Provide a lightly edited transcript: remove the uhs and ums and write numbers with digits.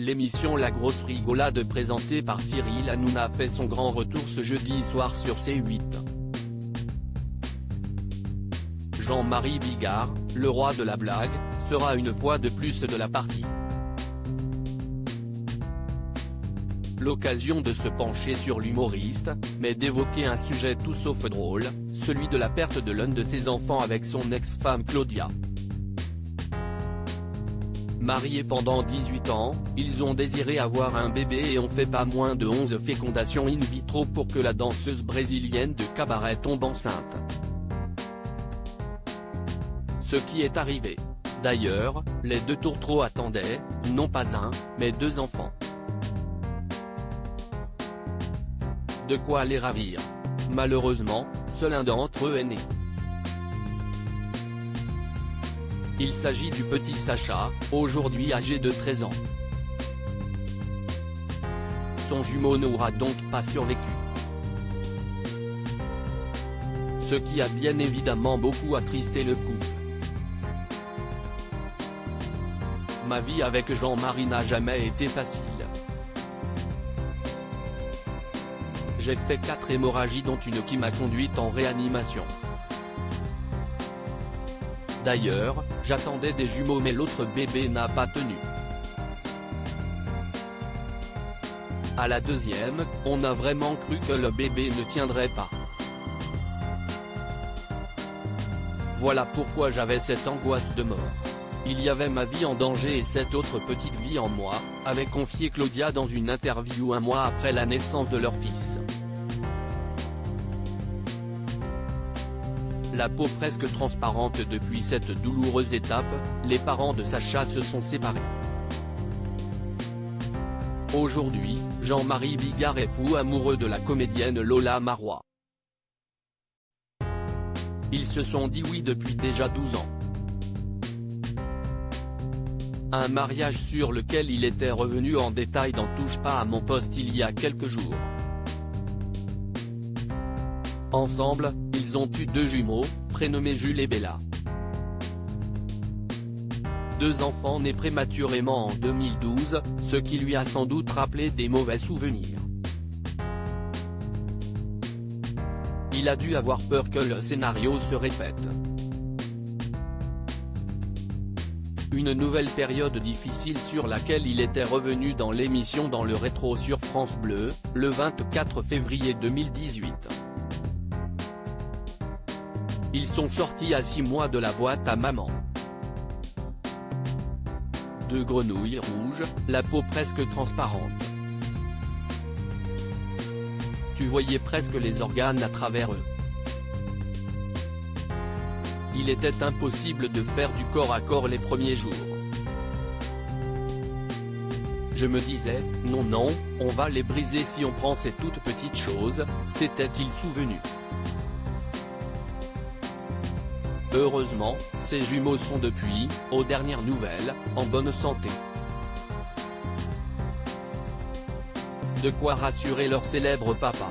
L'émission La Grosse Rigolade présentée par Cyril Hanouna fait son grand retour ce jeudi soir sur C8. Jean-Marie Bigard, le roi de la blague, sera une fois de plus de la partie. L'occasion de se pencher sur l'humoriste, mais d'évoquer un sujet tout sauf drôle, celui de la perte de l'un de ses enfants avec son ex-femme Claudia. Mariés pendant 18 ans, ils ont désiré avoir un bébé et ont fait pas moins de 11 fécondations in vitro pour que la danseuse brésilienne de cabaret tombe enceinte. Ce qui est arrivé. D'ailleurs, les deux tourtereaux attendaient, non pas un, mais deux enfants. De quoi les ravir. Malheureusement, seul un d'entre eux est né. Il s'agit du petit Sacha, aujourd'hui âgé de 13 ans. Son jumeau n'aura donc pas survécu. Ce qui a bien évidemment beaucoup attristé le couple. Ma vie avec Jean-Marie n'a jamais été facile. J'ai fait 4 hémorragies dont une qui m'a conduite en réanimation. D'ailleurs, j'attendais des jumeaux mais l'autre bébé n'a pas tenu. À la deuxième, on a vraiment cru que le bébé ne tiendrait pas. Voilà pourquoi j'avais cette angoisse de mort. Il y avait ma vie en danger et cette autre petite vie en moi, avait confié Claudia dans une interview un mois après la naissance de leur fils. La peau presque transparente depuis cette douloureuse étape, les parents de Sacha se sont séparés. Aujourd'hui, Jean-Marie Bigard est fou amoureux de la comédienne Lola Marois. Ils se sont dit oui depuis déjà 12 ans. Un mariage sur lequel il était revenu en détail dans Touche pas à mon poste il y a quelques jours. Ensemble, ils ont eu 2 jumeaux, prénommés Jules et Bella. 2 enfants nés prématurément en 2012, ce qui lui a sans doute rappelé des mauvais souvenirs. Il a dû avoir peur que le scénario se répète. Une nouvelle période difficile sur laquelle il était revenu dans l'émission Dans le rétro sur France Bleu, le 24 février 2018. Ils sont sortis à 6 mois de la boîte à maman. 2 grenouilles rouges, la peau presque transparente. Tu voyais presque les organes à travers eux. Il était impossible de faire du corps à corps les premiers jours. Je me disais, non, on va les briser si on prend ces toutes petites choses, s'était-il souvenu. Heureusement, ces jumeaux sont depuis, aux dernières nouvelles, en bonne santé. De quoi rassurer leur célèbre papa.